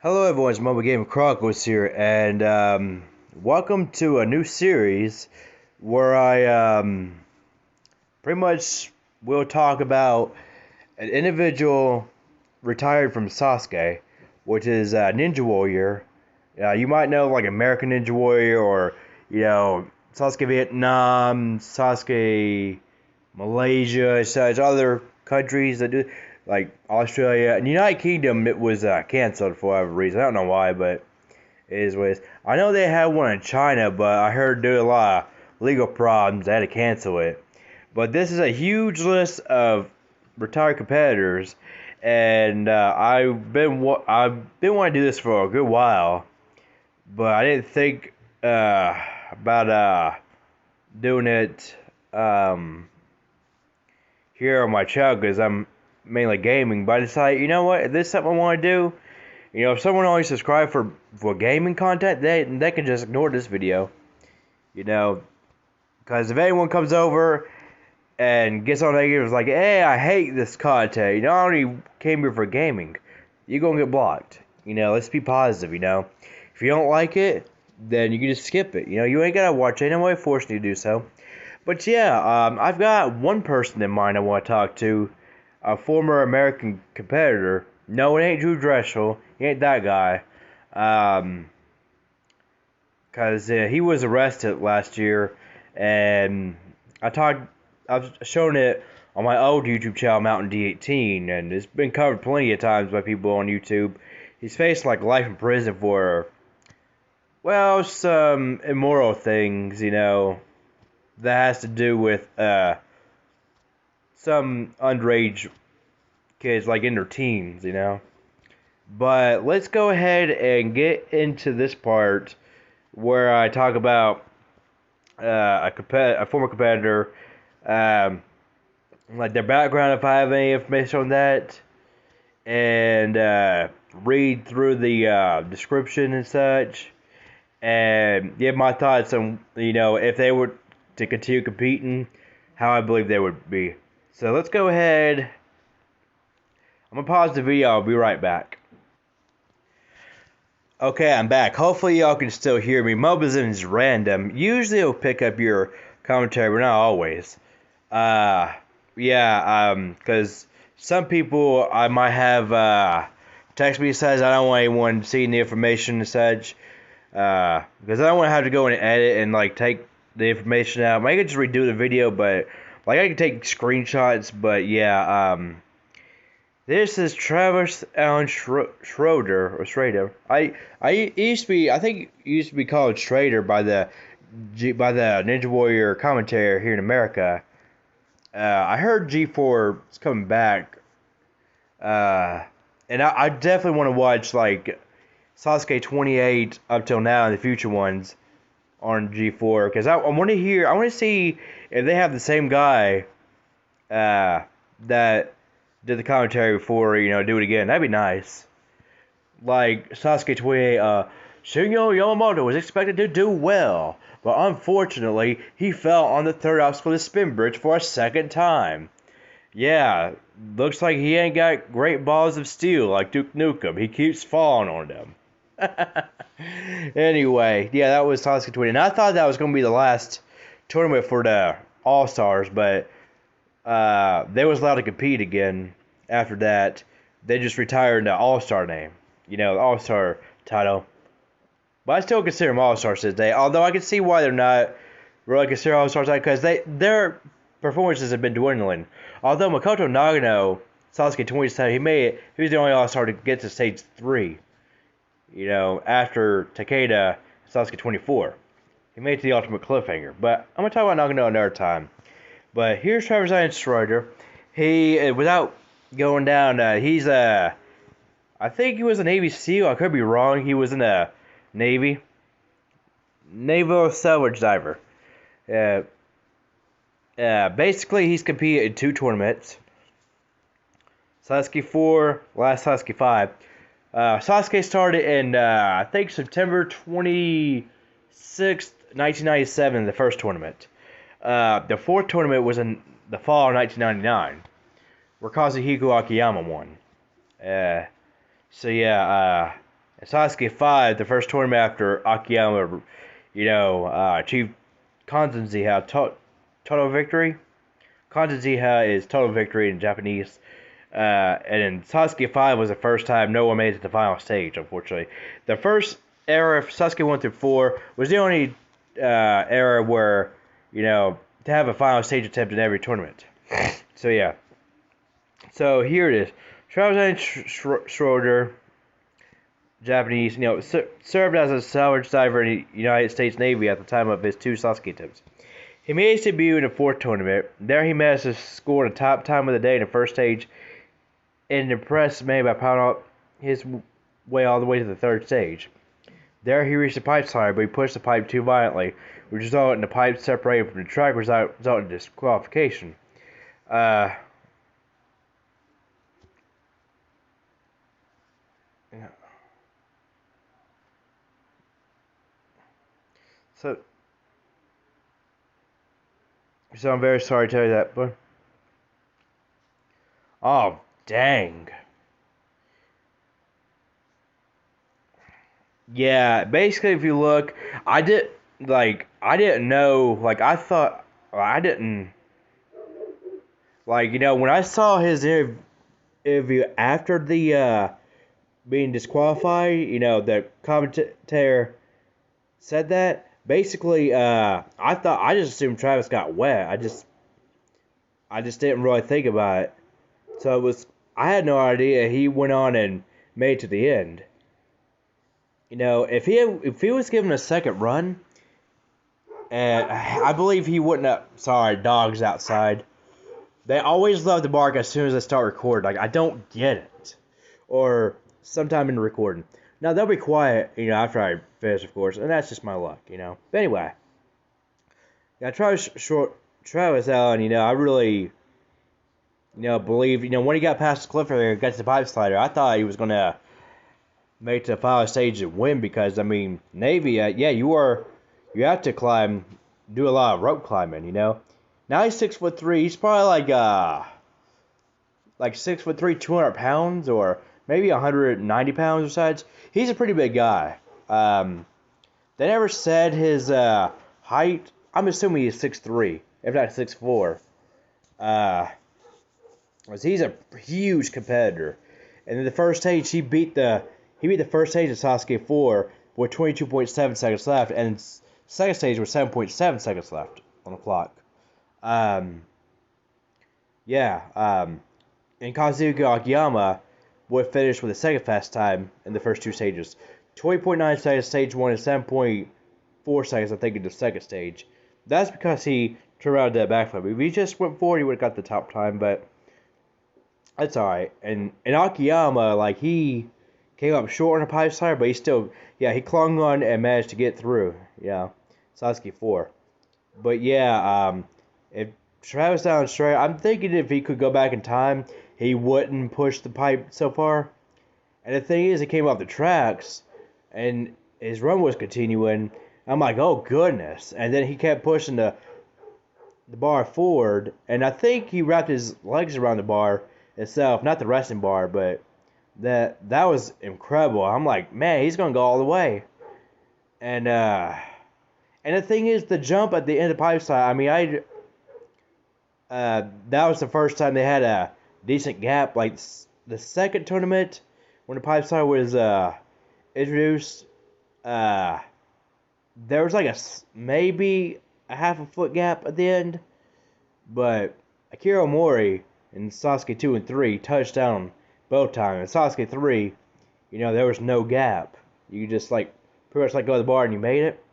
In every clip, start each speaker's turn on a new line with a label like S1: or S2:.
S1: Hello everyone, it's Mobile Game Chronicles here, and welcome to a new series where I pretty much will talk about an individual retired from Sasuke, which is Ninja Warrior. You might know like American Ninja Warrior or, Sasuke Vietnam, Sasuke Malaysia, such other countries that do, like Australia and United Kingdom. It was canceled for whatever reason. I don't know why, but it is what it is. I know they had one in China, but I heard due to a lot of legal problems, they had to cancel it. But this is a huge list of retired competitors, and I've been wanting to do this for a good while, but I didn't think about doing it here on my channel because I'm mainly gaming. But I decided, you know what, if this is something I want to do, if someone only subscribe for gaming content, they can just ignore this video, because if anyone comes over and gets on negative, it's like, hey, I hate this content, I only came here for gaming, you're gonna get blocked. Let's be positive. If you don't like it, then you can just skip it. You ain't gotta watch it. Nobody forcing you to do so. But yeah, I've got one person in mind I want to talk to, a former American competitor. No, it ain't Drew Dressel. He ain't that guy. Because he was arrested last year, and I've shown it on my old YouTube channel, Mountain D18, and it's been covered plenty of times by people on YouTube. He's faced like life in prison for, well, some immoral things, that has to do with some underage kids, like in their teens, But let's go ahead and get into this part where I talk about a former competitor, like their background, if I have any information on that, and read through the description and such, and give my thoughts on, if they were to continue competing, how I believe they would be. So let's go ahead. I'm gonna pause the video. I'll be right back. Okay, I'm back. Hopefully y'all can still hear me. Mobizen is random. Usually it'll pick up your commentary, but not always. Because some people I might have text me says I don't want anyone seeing the information and such. Because I don't want to have to go and edit and like take the information out. I could just redo the video, but like I can take screenshots. But yeah, this is Travis Allen Schroeder. I used to be, I think it used to be called Schroeder by the Ninja Warrior commentator here in America. I heard G4 is coming back, and I definitely want to watch like Sasuke 28 up till now and the future ones on G4, because I want to see if they have the same guy that did the commentary before, do it again. That'd be nice. Like Sasuke 28, Shingo Yamamoto was expected to do well, but unfortunately, he fell on the third obstacle of the spin bridge for a second time. Yeah, looks like he ain't got great balls of steel like Duke Nukem. He keeps falling on them. Anyway, yeah, that was Sasuke 28. And I thought that was going to be the last tournament for the All-Stars, but they was allowed to compete again after that. They just retired the All-Star name, the All-Star title. But I still consider them All-Stars today, although I can see why they're not really considered All-Stars, because their performances have been dwindling. Although Makoto Nagano, Sasuke 20 said he was the only All-Star to get to stage 3, after Takeda, Sasuke 24. He made it to the ultimate cliffhanger. But I'm going to talk about Nagano another time. But here's Travis Allen Schroeder. He, without going down, he's I think he was a Navy SEAL. I could be wrong. He was in the Navy. Naval salvage diver. Basically, he's competed in 2 tournaments. Sasuke 4, last Sasuke 5. Sasuke started in, I think, September 26th, 1997, the first tournament. The 4th tournament was in the fall of 1999, where Kazuhiko Akiyama won. So yeah, And Sasuke 5, the first tournament after Akiyama, achieved Kanzenseiha, total victory. Kanzenseiha is total victory in Japanese. And in Sasuke 5 was the first time no one made it to the final stage, unfortunately. The first era, Sasuke 1 through 4, was the only era where, to have a final stage attempt in every tournament. So, yeah. So, here it is. Travis Schroeder, Japanese, served as a salvage diver in the United States Navy at the time of his 2 Sasuke attempts. He made his debut in the 4th tournament. There he managed to score the top time of the day in the first stage, and impressed many by pounding out his way all the way to the 3rd stage. There he reached the pipe side, but he pushed the pipe too violently, which resulted in the pipe separating from the track, resulting in disqualification. So I'm very sorry to tell you that, but oh dang. Yeah, basically, if you look, I didn't know, I didn't, when I saw his interview after the, being disqualified, the commentator said that, basically, I just assumed Travis got wet, I just didn't really think about it, so I had no idea he went on and made it to the end. If he was given a second run, and I believe he wouldn't have. Sorry, dogs outside. They always love to bark as soon as I start recording. I don't get it. Or sometime in the recording. Now they'll be quiet, after I finish, of course, and that's just my luck, But anyway, yeah, Travis Allen. I really, believe, when he got past the Cliffhanger, got to the pipe slider, I thought he was gonna make the final stage and win because Navy, you have to climb, do a lot of rope climbing, Now he's 6'3". He's probably like 6'3", 200 pounds, or maybe 190 pounds or such. He's a pretty big guy. They never said his height. I'm assuming he's 6'3", if not 6'4". He's a huge competitor. And in the first stage, he beat the first stage of Sasuke 4 with 22.7 seconds left, and second stage with 7.7 seconds left on the clock. And Kazuki Akiyama would finish with the second fast time in the first 2 stages. 20.9 seconds stage 1 and 7.4 seconds, I think, in the second stage. That's because he turned around that backflip. If he just went forward, he would have got the top time, but that's alright. And Akiyama, he came up short on the pipe side, but he clung on and managed to get through. Yeah, Sasuke 4. But if Travis down straight, I'm thinking if he could go back in time, he wouldn't push the pipe so far. And the thing is, he came off the tracks, and his run was continuing. I'm like, oh goodness. And then he kept pushing the bar forward, and I think he wrapped his legs around the bar itself, not the resting bar, but that was incredible. I'm like, man, he's gonna go all the way. And the thing is, the jump at the end of the pipe side, that was the first time they had a decent gap. Like the second tournament, when the pipe side was introduced, there was maybe a half a foot gap at the end, but Akira Omori in Sasuke 2 and 3 touched down both times. In Sasuke 3, there was no gap. You just pretty much go to the bar and you made it.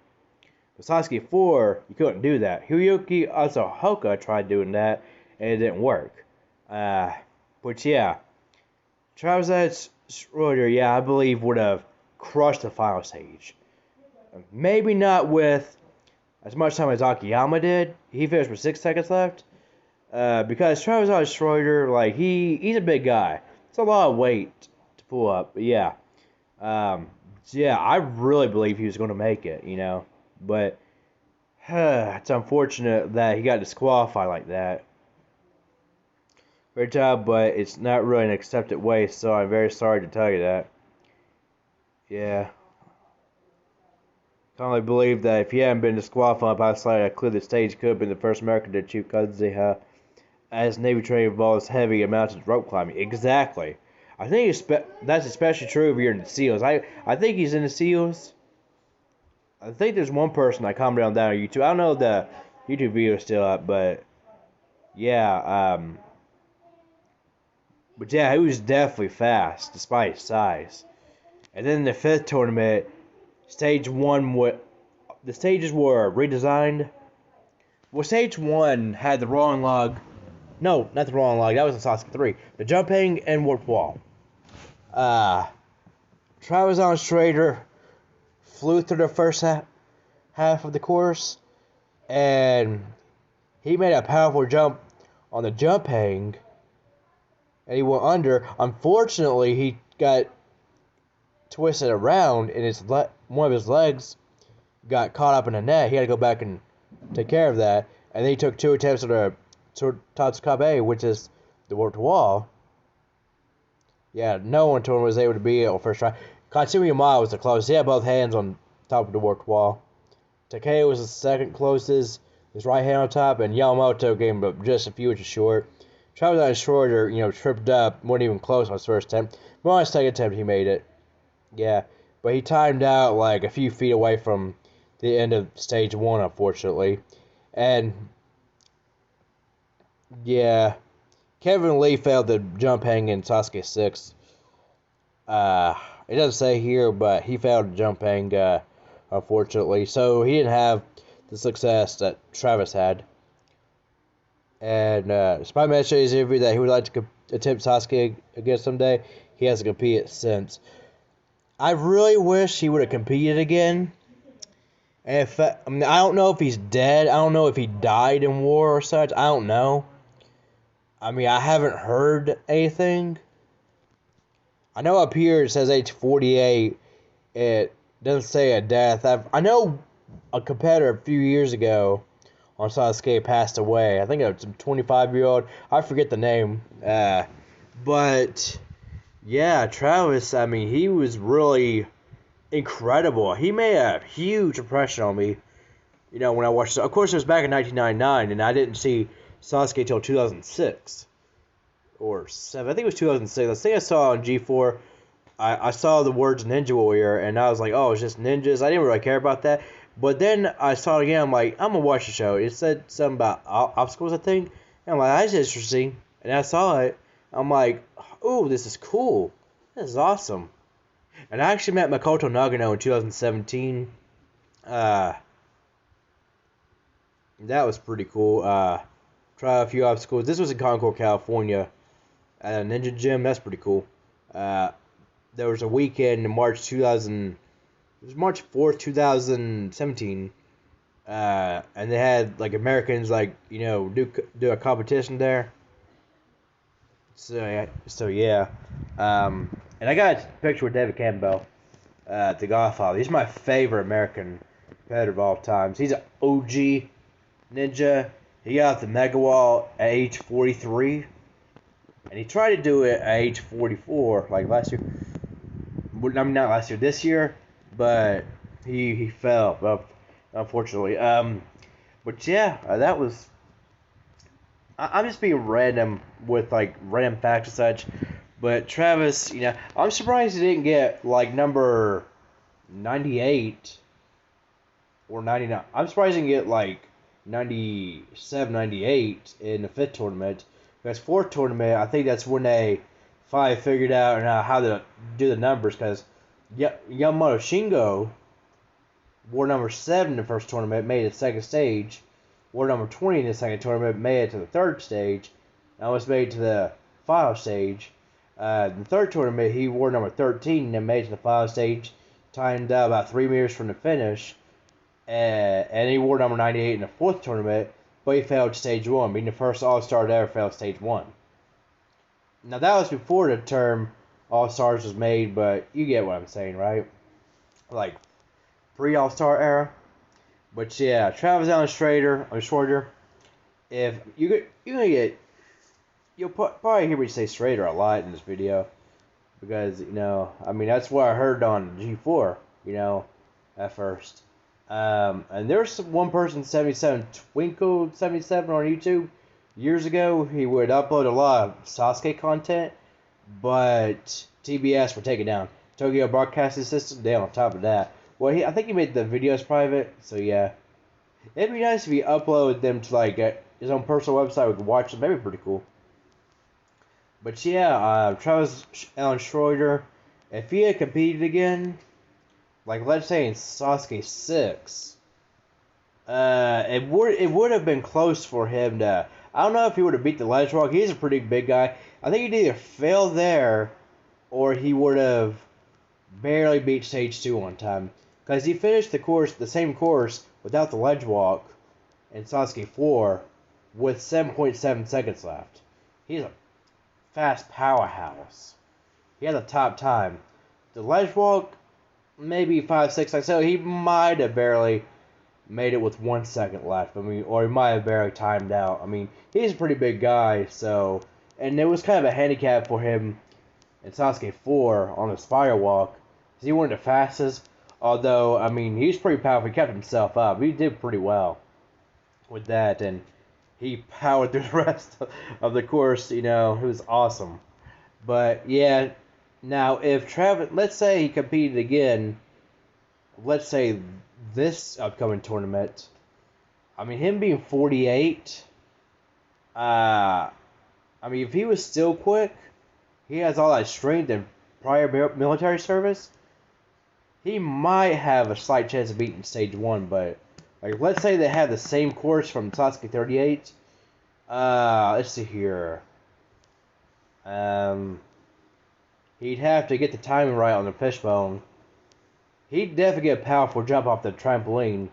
S1: But Sasuke 4, you couldn't do that. Hiroyuki Asahoka tried doing that, and it didn't work. But yeah, Travis Schroeder, I believe would have crushed the final stage. Maybe not with as much time as Akiyama did. He finished with 6 seconds left. Because Travis Schroeder, he's a big guy. It's a lot of weight to pull up. But I really believe he was going to make it, But it's unfortunate that he got disqualified like that. Great job, but it's not really an accepted way, so I'm very sorry to tell you that. Yeah. Commonly believed that if he hadn't been disqualified by a slide that cleared the stage, could have been the first American to achieve Kanzenseiha, as Navy training involves heavy amounts of rope climbing. Exactly. I think that's especially true if you're in the SEALs. I think he's in the SEALs. I think there's one person I commented on that on YouTube. I don't know if the YouTube video is still up, but yeah, he was definitely fast despite his size. And then in the fifth tournament, stage one, the stages were redesigned. Well, stage one had the wrong log. No, not the wrong log. That was in Sasuke 3. The jumping and warp wall. Travis on Schroeder flew through the first half of the course, and he made a powerful jump on the jump hang, and he went under. Unfortunately, he got twisted around, and one of his legs got caught up in the net. He had to go back and take care of that, and then he took 2 attempts at the Tatsukabe, which is the warped wall. Yeah, no one told him was able to be on first try. Katsumi Yamada was the closest. He had both hands on top of the warped wall. Takei was the second closest, his right hand on top, and Yamamoto came up just a few inches short. Travis on Schroeder, tripped up, wasn't even close on his first attempt. But on his second attempt, he made it. Yeah, but he timed out like a few feet away from the end of stage one, unfortunately. And yeah, Kevin Lee failed the jump hang in Sasuke 6. It doesn't say here, but he failed the jump hang, unfortunately. So he didn't have the success that Travis had. And despite mentioning in his interview that he would like to attempt Sasuke again someday, he hasn't competed since. I really wish he would have competed again. And I don't know if he's dead. I don't know if he died in war or such. I don't know. I haven't heard anything. I know up here it says age 48. It doesn't say a death. I know a competitor a few years ago on Sasuke passed away. I think it was a 25-year-old. I forget the name. But yeah, Travis, he was really incredible. He made a huge impression on me, when I watched it. Of course, it was back in 1999, and I didn't see Sasuke until 2006 or 7. I think it was 2006. I think I saw on G4. I saw the words Ninja Warrior, and I was like, oh, it's just ninjas. I didn't really care about that. But then I saw it again. I'm like, I'm going to watch the show. It said something about obstacles, I think. And I'm like, that's interesting. And I saw it. I'm like, oh, this is cool. This is awesome. And I actually met Makoto Nagano in 2017. That was pretty cool. Try a few obstacles. This was in Concord, California, at a ninja gym. That's pretty cool. There was a weekend in March 2000. It was March 4th, 2017. And they had like Americans do a competition there. So yeah. And I got a picture with David Campbell, the Godfather. He's my favorite American competitor of all time. He's an OG ninja. He got the Mega Wall at age 43. And he tried to do it at age 44, like last year. Not last year, this year. But he fell, unfortunately. But yeah, that was... I'm just being random with random facts and such. But Travis, I'm surprised he didn't get number 98 or 99. I'm surprised he didn't get 97, 98 in the fifth tournament. Because fourth tournament, I think that's when they finally figured out how to do the numbers. Because Yamamoto Shingo wore number 7 in the first tournament, made it to the second stage. Wore number 20 in the second tournament, made it to the third stage. And almost made it to the final stage. In the third tournament, he wore number 13 and made it to the final stage, timed out about 3 meters from the finish. And he wore number 98 in the fourth tournament, but he failed stage 1, being the first All-Star to ever fail stage 1. Now, that was before the term All-Stars was made, but you get what I'm saying, right? Pre-All-Star era. But yeah, Travis Allen Schroeder. If you're gonna get... You'll probably hear me say Schroeder a lot in this video. because I mean that's what I heard on G4, at first. And there's one person, 77 Twinkle 77 on YouTube years ago. He would upload a lot of Sasuke content, but TBS would take it down. Tokyo Broadcasting System, they on top of that. Well, I think he made the videos private, so yeah. It'd be nice if he uploaded them to like his own personal website. We could watch them. That'd be pretty cool. But yeah, Travis Allen Schroeder, if he had competed again, like let's say in Sasuke 6, it would have been close for him to. I don't know if he would have beat the Ledge Walk. He's a pretty big guy. I think he'd either fail there, or he would have barely beat Stage 2 on time. Because he finished the same course, without the Ledge Walk in Sasuke 4 with 7.7 seconds left. He's a fast powerhouse. He had a top time. The Ledge Walk, maybe 5-6 seconds. So he might have barely made it with 1 second left. I mean, or he might have barely timed out. I mean, he's a pretty big guy, so. And it was kind of a handicap for him in Sasuke 4 on his fire walk. He wasn't the fastest. Although, I mean, he's pretty powerful. He kept himself up. He did pretty well with that. And he powered through the rest of the course. It was awesome. But, yeah. Now, if Travis, let's say he competed again, let's say this upcoming tournament. I mean, him being 48, I mean, if he was still quick, he has all that strength and prior military service, he might have a slight chance of beating Stage 1, but like let's say they have the same course from Sasuke 38. Let's see here. He'd have to get the timing right on the fishbone. He'd definitely get a powerful jump off the trampoline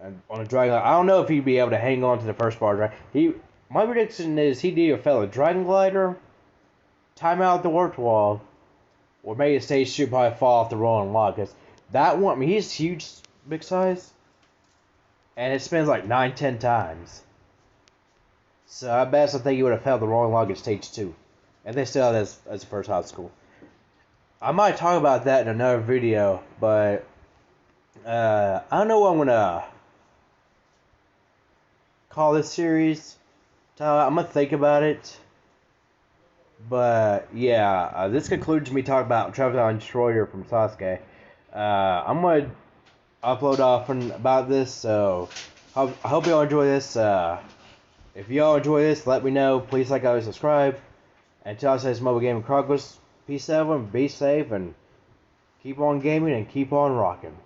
S1: and on a dragon. I don't know if he'd be able to hang on to the first bar. My prediction is he'd either fail a dragon glider, time out the warp wall, or maybe Stage 2 probably fall off the rolling log. Because that one, I mean, he's huge, big size. And it spins like 9-10 times. So I bet I think he would have failed the rolling log at Stage 2. And they still had as the first obstacle. I might talk about that in another video, but I don't know what I'm going to call this series. I'm going to think about it. But yeah, this concludes me talking about Travis Allen Schroeder from Sasuke. I'm going to upload often about this, so I hope y'all enjoy this. If y'all enjoy this, let me know. Please like, comment, subscribe. Until I say this Mobile Gaming Chronicles, peace out and be safe and keep on gaming and keep on rocking.